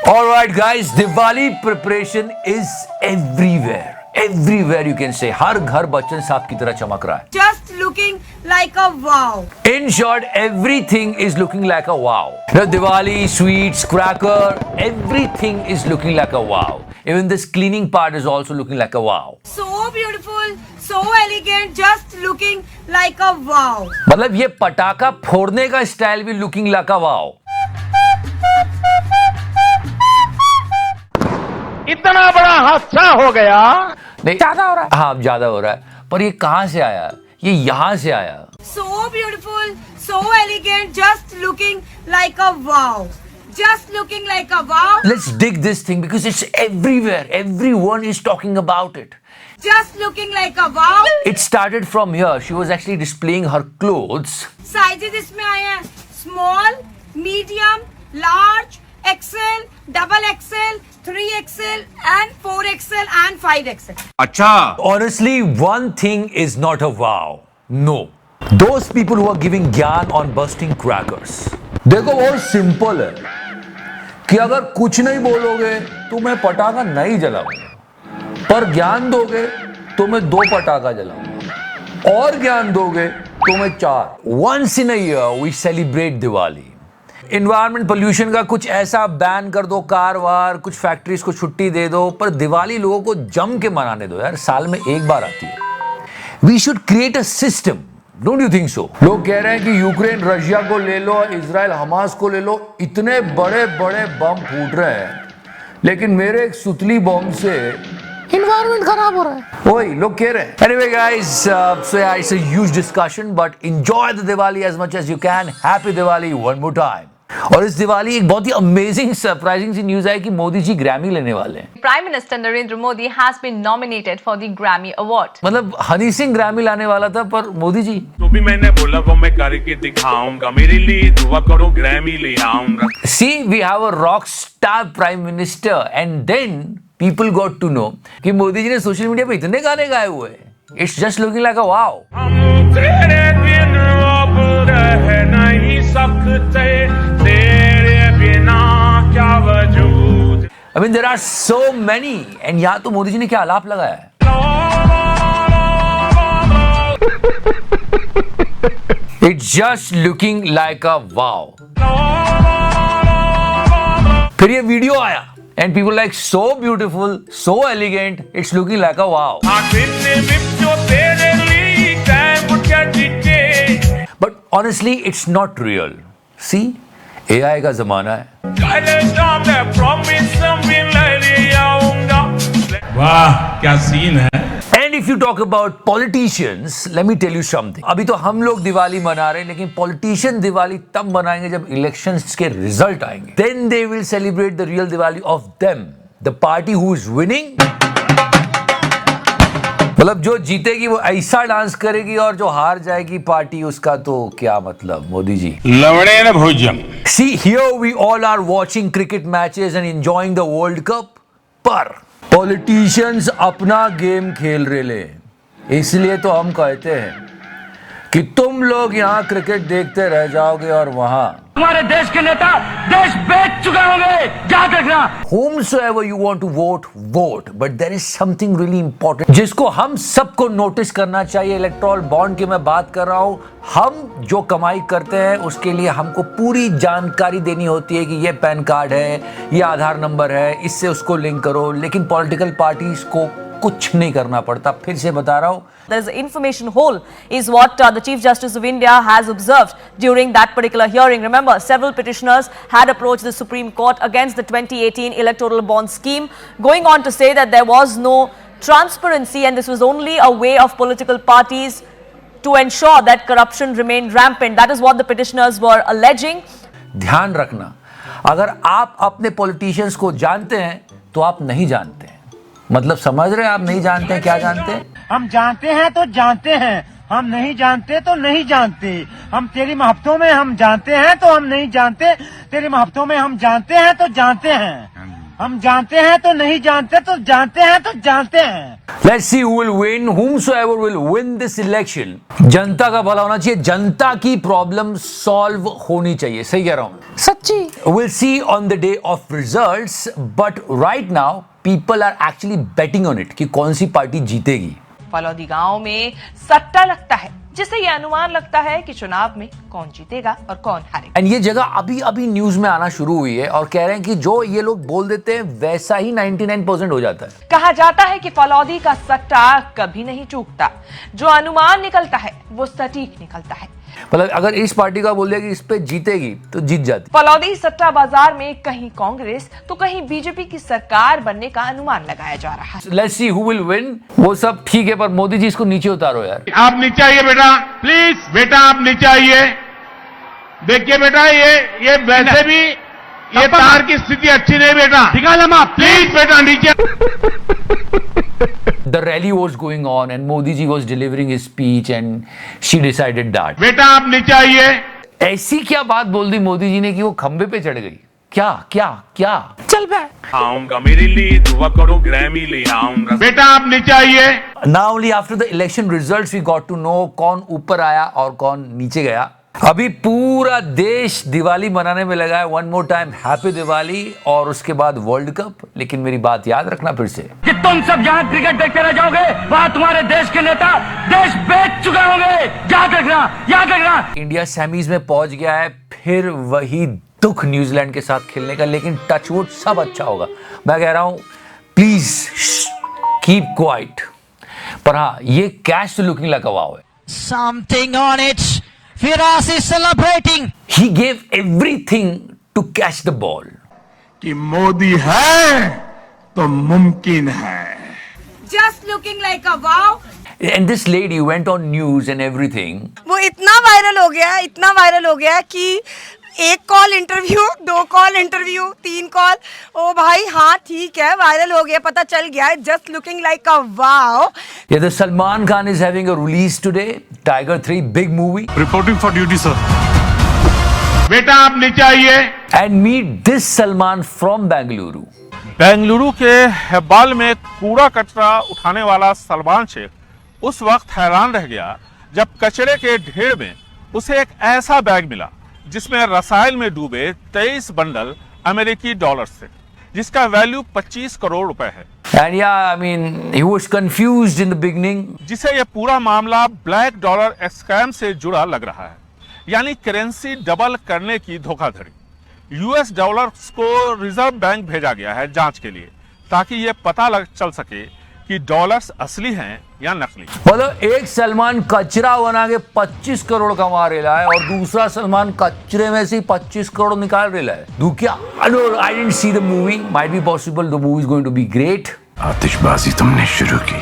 Alright guys, Diwali preparation is everywhere. Everywhere you can say. हर घर बच्चन साहब की तरह चमक रहा है. Just looking like a wow. In short, everything is looking like a wow. The Diwali, sweets, cracker, everything is looking like a wow. Even this cleaning part is also looking like a wow. So beautiful, so elegant, just looking like a wow. मतलब ये पटाखा फोड़ने का style भी looking like a wow. इतना बड़ा हादसा हो गया. नहीं ज्यादा हो रहा है. हाँ ज्यादा हो रहा है. पर ये कहां से आया? ये यहां से आया. So beautiful, so elegant, just looking like a wow. Just looking like a wow. Let's dig this thing because it's everywhere. Everyone is talking about it. Just looking like a wow. It started from here. She was actually displaying her clothes. Sizes इसमें आए हैं small, medium, large, XL, double XL, 3XL and 4XL and 5XL. अच्छा. Honestly, one thing is not a wow. No. Those people who are giving ज्ञान on bursting crackers. देखो बहुत simple है कि अगर कुछ नहीं बोलोगे तो मैं पटाखा नहीं जलाऊंगा, पर ज्ञान दोगे तो मैं 2 पटाखा जलाऊंगा, और ज्ञान दोगे तो मैं 4. Once in a year we celebrate Diwali. Environment pollution का कुछ ऐसा बैन कर दो, कार वार, कुछ फैक्ट्रीज को छुट्टी दे दो, पर दिवाली लोगों को जम के मनाने दो यार. साल में एक बार आती है. We should create a system. Don't you think so? लोग कह रहे हैं कि यूक्रेन रशिया को ले लो, इजराइल हमास को ले लो, इतने बड़े बड़े बम फूट रहे हैं, लेकिन मेरे एक सुतली बम से इन्वायरमेंट खराब हो रहा है. वही लोग कह रहे हैं. Anyway guys, so yeah, it's a huge discussion, but enjoy the Diwali as much as you can. Happy Diwali one more time. और इस दिवाली एक बहुत ही अमेजिंग सरप्राइजिंग सी न्यूज है कि मोदी जी ग्रैमी लेने वाले हैं. Prime Minister Narendra Modi has been nominated for the Grammy Award. मतलब हनी सिंह ग्रैमी लाने वाला था, पर मोदी जी. तो भी मैंने बोला वो मैं करके दिखाऊंगा, मेरे लिए दुआ करो ग्रैमी ले आऊंगा. See, we have a rock star prime minister and then people got to know कि मोदी जी ने सोशल मीडिया पे इतने गाने गाए हुए हैं. It's just looking like a wow. हम तेरे बिन अब रह नहीं सकते, तेरे बिना क्या वजूद. I mean there are so many and यहाँ तो मोदी जी ने क्या आलाप लगाया है. It's just looking like a wow. फिर ये वीडियो आया and people like so beautiful, so elegant, it's looking like a wow. But honestly, it's not real. See, AI का जमाना है. वाह क्या सीन है. And if you talk about politicians, let me tell you something. अभी तो हम लोग दिवाली मना रहे हैं, लेकिन politician दिवाली तब मनाएंगे जब elections के result आएंगे. Then they will celebrate the real Diwali of them. The party who is winning. मतलब जो जीतेगी वो ऐसा डांस करेगी और जो हार जाएगी पार्टी, उसका तो क्या मतलब मोदी जी. लवड़े न भोजन. See, here we all are watching cricket matches and enjoying the World Cup. पर पॉलिटिशियंस अपना गेम खेल रहे ले, इसलिए तो हम कहते हैं कि तुम लोग यहाँ क्रिकेट देखते रह जाओगे और वहां हमारे देश के नेता देश बेच चुके होंगे. याद रखना. whomsoever you want to vote, vote. But there is something really important जिसको हम सबको नोटिस करना चाहिए. इलेक्टोरल बॉन्ड की मैं बात कर रहा हूं. हम जो कमाई करते हैं उसके लिए हमको पूरी जानकारी देनी होती है कि ये पैन कार्ड है, ये आधार नंबर है, इससे उसको लिंक करो. लेकिन पॉलिटिकल पार्टीज को कुछ नहीं करना पड़ता. फिर से बता रहा हूं. There is an information hole is what the Chief Justice of India has observed during that particular hearing. Remember, several petitioners had approached the Supreme Court against the 2018 electoral bond scheme, going on to say that there was no transparency and this was only a way of political parties to ensure that corruption remained rampant. That is what the petitioners were alleging. ध्यान रखना, अगर आप अपने politicians को जानते हैं तो आप नहीं जानते हैं. मतलब समझ रहे हैं? आप नहीं जानते हैं, क्या जानते हैं? हम जानते हैं तो जानते हैं, हम नहीं जानते तो नहीं जानते. हम तेरी महब्बतों में हम जानते हैं तो हम नहीं जानते, तेरी महब्बतों में हम जानते हैं तो जानते हैं. हम जानते हैं तो नहीं जानते तो जानते हैं तो जानते हैं। Let's see who will win, whomsoever will win this election. जनता का भला होना चाहिए, जनता की प्रॉब्लम सॉल्व होनी चाहिए, सही कह रहा हूं सच्ची। We'll see on the day of results, but right now people are actually betting on it कि कौन सी पार्टी जीतेगी। फलौदी गांव में सट्टा लगता है, जिससे ये अनुमान लगता है कि चुनाव में कौन जीतेगा और कौन हारेगा। एंड ये जगह अभी अभी न्यूज में आना शुरू हुई है और कह रहे हैं कि जो ये लोग बोल देते हैं वैसा ही 99% हो जाता है। कहा जाता है कि फलौदी का सट्टा कभी नहीं चूकता, जो अनुमान निकलता है वो सटीक निकलता है। मतलब अगर इस पार्टी का बोल दिया कि इस पे जीतेगी तो जीत जाती। फलौदी सट्टा बाजार में कहीं कांग्रेस तो कहीं बीजेपी की सरकार बनने का अनुमान लगाया जा रहा है। Let's see who will win. वो सब ठीक है पर मोदी जी इसको नीचे उतारो यार। आप नीचे आइए बेटा, प्लीज बेटा आप नीचे आइए। देखिए बेटा ये वैसे भी ये तार की स्थिति अच्छी नहीं बेटा, प्लीज बेटा नीचे। The rally was going on and Modi ji was delivering his speech and she decided that. बेटा आप नीचे आइए। ऐसी क्या बात बोल दी मोदी जी ने कि वो खंबे पे चढ़ गई? क्या क्या क्या? चल बे। आऊंगा मेरे लिए दुआ करो, ग्रैमी ले आऊंगा। बेटा आप नीचे आइए। Now only after the election results we got to know कौन ऊपर आया और कौन नीचे गया। अभी पूरा देश दिवाली मनाने में लगा है। One more time happy Diwali और उसके बाद वर्ल्ड कप। लेकिन मेरी बात याद रखना फिर से कि तुम सब जहाँ क्रिकेट देखते रह जाओगे वहाँ तुम्हारे देश के नेता देश बेच चुके होंगे। याद रखना। इंडिया सेमीज में पहुंच गया है, फिर वही दुख न्यूजीलैंड के साथ खेलने का। लेकिन टचवुड सब अच्छा होगा। मैं कह रहा हूं प्लीज कीप क्वाइट। पर हाँ ये कैच तो लुकिंग लाइक अ वाव है। Something on it. Firas is celebrating. He gave everything to catch the ball. कि मोदी है तो मुमकिन है। Just looking like a wow. And this lady went on news and everything. वो इतना वायरल हो गया कि 1 call interview, 2 call interview, 3 call. ओ भाई हाँ ठीक है, वायरल हो गया, पता चल गया। Just looking like a wow. Yeah, the Salman Khan is having a release today. Tiger 3 big movie. Reporting for duty sir. बेटा आप नीचे आइए। And meet this Salman from Bengaluru. Bengaluru के हेब्बाल में कूड़ा कचरा उठाने वाला सलमान शेख उस वक्त हैरान रह गया जब कचरे के ढेर में उसे एक ऐसा बैग मिला जिसमें रसायन में डूबे 23 बंडल अमेरिकी डॉलर थे, जिसका वैल्यू 25 करोड़ रुपए है। And yeah, I mean, he was confused in the beginning. जिसे यह पूरा मामला ब्लैक डॉलर स्कैम से जुड़ा लग रहा है, यानी करेंसी डबल करने की धोखाधड़ी। यूएस डॉलर्स को रिजर्व बैंक भेजा गया है जांच के लिए, ताकि यह पता चल सके कि डॉलर्स असली हैं या नकली। मतलब एक सलमान कचरा बना के 25 करोड़ कमा रहा है और दूसरा सलमान कचरे में से 25 करोड़ निकाल रहा है। दू क्या? I didn't see the movie. Might be possible the movie is going to be great. आतिशबाजी तुमने शुरू की।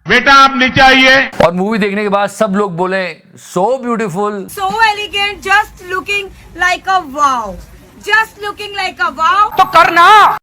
बेटा आप नीचे आइए। और मूवी देखने के बाद सब लोग बोले so beautiful, So elegant, just looking like a wow. Just looking like a wow. तो करना।